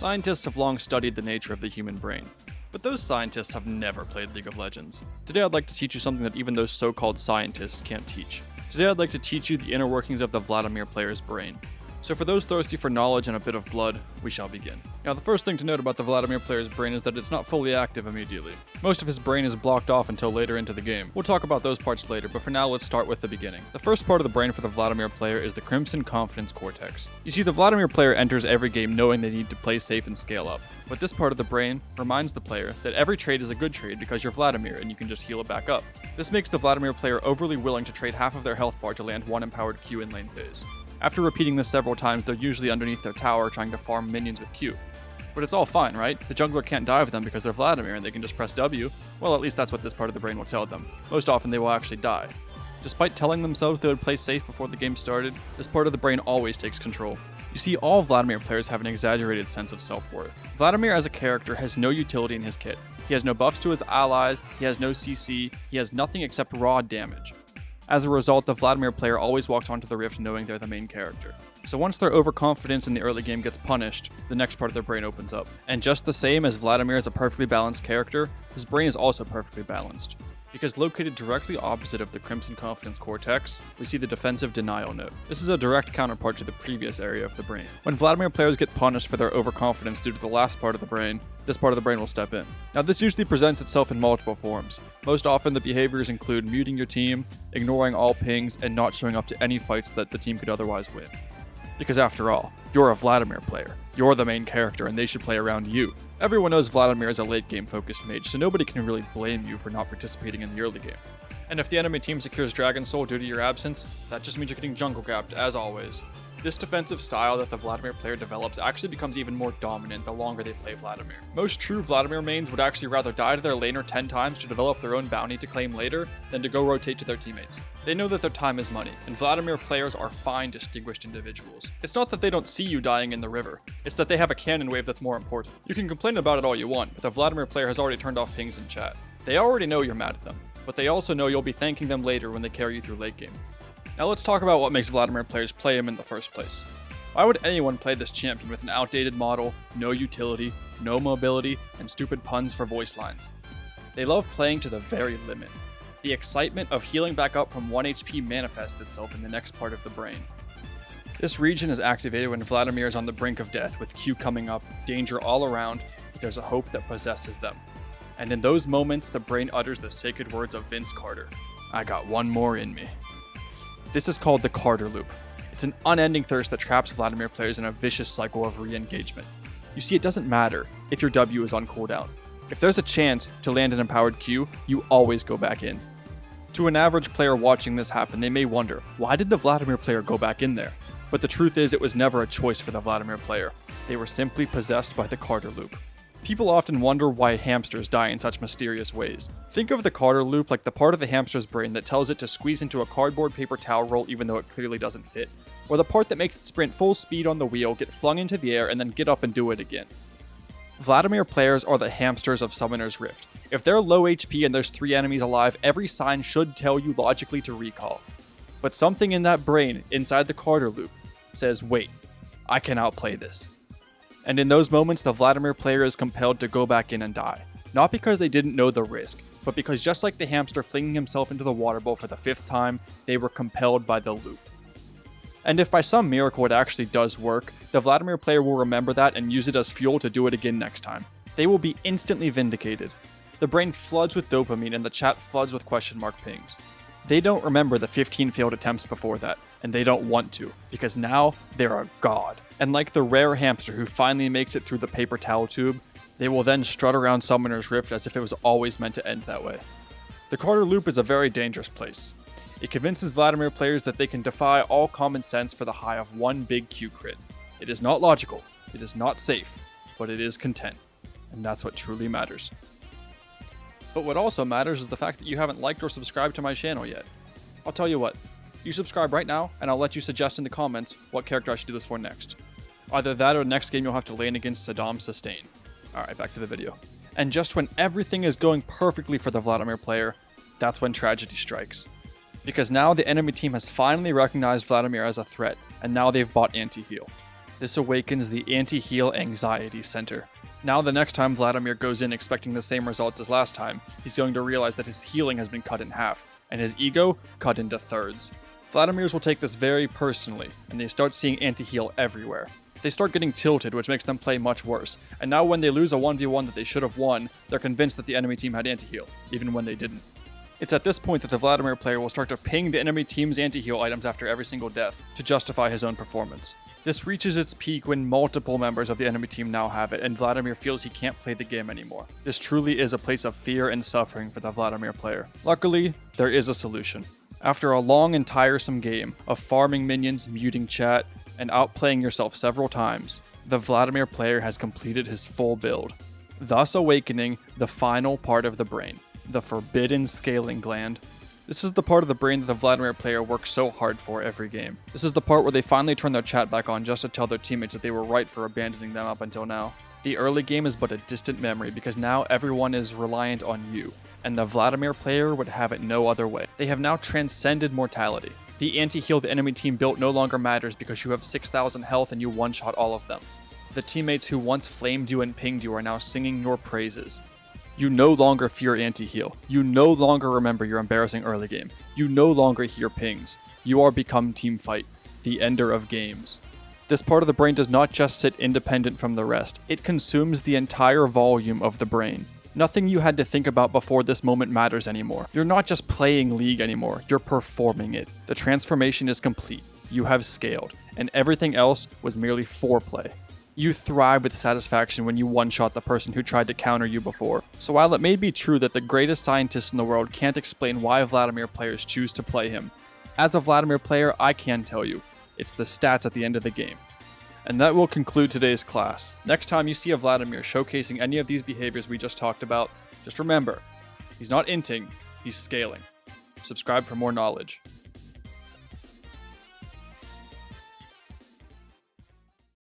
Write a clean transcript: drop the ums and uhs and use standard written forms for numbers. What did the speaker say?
Scientists have long studied the nature of the human brain, but those scientists have never played League of Legends. Today I'd like to teach you something that even those so-called scientists can't teach. Today I'd like to teach you the inner workings of the Vladimir player's brain. So for those thirsty for knowledge and a bit of blood, we shall begin. Now the first thing to note about the Vladimir player's brain is that it's not fully active immediately. Most of his brain is blocked off until later into the game. We'll talk about those parts later, but for now let's start with the beginning. The first part of the brain for the Vladimir player is the Crimson Confidence Cortex. You see, the Vladimir player enters every game knowing they need to play safe and scale up. But this part of the brain reminds the player that every trade is a good trade because you're Vladimir and you can just heal it back up. This makes the Vladimir player overly willing to trade half of their health bar to land one empowered Q in lane phase. After repeating this several times, they're usually underneath their tower trying to farm minions with Q. But it's all fine, right? The jungler can't dive them because they're Vladimir and they can just press W. Well, at least that's what this part of the brain will tell them. Most often they will actually die. Despite telling themselves they would play safe before the game started, this part of the brain always takes control. You see, all Vladimir players have an exaggerated sense of self-worth. Vladimir as a character has no utility in his kit. He has no buffs to his allies, he has no CC, he has nothing except raw damage. As a result, the Vladimir player always walks onto the Rift knowing they're the main character. So once their overconfidence in the early game gets punished, the next part of their brain opens up. And just the same as Vladimir is a perfectly balanced character, his brain is also perfectly balanced. Because located directly opposite of the Crimson Confidence Cortex, we see the Defensive Denial node. This is a direct counterpart to the previous area of the brain. When Vladimir players get punished for their overconfidence due to the last part of the brain, this part of the brain will step in. Now this usually presents itself in multiple forms. Most often the behaviors include muting your team, ignoring all pings, and not showing up to any fights that the team could otherwise win. Because after all, you're a Vladimir player. You're the main character and they should play around you. Everyone knows Vladimir is a late game focused mage, so nobody can really blame you for not participating in the early game. And if the enemy team secures Dragon Soul due to your absence, that just means you're getting jungle gapped as always. This defensive style that the Vladimir player develops actually becomes even more dominant the longer they play Vladimir. Most true Vladimir mains would actually rather die to their laner 10 times to develop their own bounty to claim later than to go rotate to their teammates. They know that their time is money, and Vladimir players are fine, distinguished individuals. It's not that they don't see you dying in the river, it's that they have a cannon wave that's more important. You can complain about it all you want, but the Vladimir player has already turned off pings in chat. They already know you're mad at them, but they also know you'll be thanking them later when they carry you through late game. Now let's talk about what makes Vladimir players play him in the first place. Why would anyone play this champion with an outdated model, no utility, no mobility, and stupid puns for voice lines? They love playing to the very limit. The excitement of healing back up from 1 HP manifests itself in the next part of the brain. This region is activated when Vladimir is on the brink of death with Q coming up, danger all around, but there's a hope that possesses them. And in those moments, the brain utters the sacred words of Vince Carter. I got one more in me. This is called the Carter Loop. It's an unending thirst that traps Vladimir players in a vicious cycle of re-engagement. You see, it doesn't matter if your W is on cooldown. If there's a chance to land an empowered Q, you always go back in. To an average player watching this happen, they may wonder, why did the Vladimir player go back in there? But the truth is, it was never a choice for the Vladimir player. They were simply possessed by the Carter Loop. People often wonder why hamsters die in such mysterious ways. Think of the Carter Loop like the part of the hamster's brain that tells it to squeeze into a cardboard paper towel roll even though it clearly doesn't fit, or the part that makes it sprint full speed on the wheel, get flung into the air, and then get up and do it again. Vladimir players are the hamsters of Summoner's Rift. If they're low HP and there's 3 enemies alive, every sign should tell you logically to recall. But something in that brain, inside the Carter Loop, says, wait, I can outplay this. And in those moments, the Vladimir player is compelled to go back in and die. Not because they didn't know the risk, but because just like the hamster flinging himself into the water bowl for the 5th time, they were compelled by the loop. And if by some miracle it actually does work, the Vladimir player will remember that and use it as fuel to do it again next time. They will be instantly vindicated. The brain floods with dopamine and the chat floods with question mark pings. They don't remember the 15 failed attempts before that, and they don't want to, because now they're a god. And like the rare hamster who finally makes it through the paper towel tube, they will then strut around Summoner's Rift as if it was always meant to end that way. The Carter Loop is a very dangerous place. It convinces Vladimir players that they can defy all common sense for the high of one big Q crit. It is not logical, it is not safe, but it is content. And that's what truly matters. But what also matters is the fact that you haven't liked or subscribed to my channel yet. I'll tell you what, you subscribe right now and I'll let you suggest in the comments what character I should do this for next. Either that or next game you'll have to lane against Saddam Sustain. Alright, back to the video. And just when everything is going perfectly for the Vladimir player, that's when tragedy strikes. Because now the enemy team has finally recognized Vladimir as a threat, and now they've bought anti-heal. This awakens the anti-heal anxiety center. Now the next time Vladimir goes in expecting the same results as last time, he's going to realize that his healing has been cut in half, and his ego cut into thirds. Vladimirs will take this very personally, and they start seeing anti-heal everywhere. They start getting tilted, which makes them play much worse, and now when they lose a 1v1 that they should have won, they're convinced that the enemy team had anti-heal, even when they didn't. It's at this point that the Vladimir player will start to ping the enemy team's anti-heal items after every single death, to justify his own performance. This reaches its peak when multiple members of the enemy team now have it, and Vladimir feels he can't play the game anymore. This truly is a place of fear and suffering for the Vladimir player. Luckily, there is a solution. After a long and tiresome game of farming minions, muting chat, and outplaying yourself several times, the Vladimir player has completed his full build, thus awakening the final part of the brain, the forbidden scaling gland. This is the part of the brain that the Vladimir player works so hard for every game. This is the part where they finally turn their chat back on just to tell their teammates that they were right for abandoning them up until now. The early game is but a distant memory because now everyone is reliant on you, and the Vladimir player would have it no other way. They have now transcended mortality. The anti-heal the enemy team built no longer matters because you have 6,000 health and you one-shot all of them. The teammates who once flamed you and pinged you are now singing your praises. You no longer fear anti-heal. You no longer remember your embarrassing early game. You no longer hear pings. You are become teamfight, the ender of games. This part of the brain does not just sit independent from the rest. It consumes the entire volume of the brain. Nothing you had to think about before this moment matters anymore. You're not just playing League anymore, you're performing it. The transformation is complete. You have scaled, and everything else was merely foreplay. You thrive with satisfaction when you one-shot the person who tried to counter you before. So while it may be true that the greatest scientist in the world can't explain why Vladimir players choose to play him, as a Vladimir player, I can tell you, it's the stats at the end of the game. And that will conclude today's class. Next time you see a Vladimir showcasing any of these behaviors we just talked about, just remember, he's not inting, he's scaling. Subscribe for more knowledge.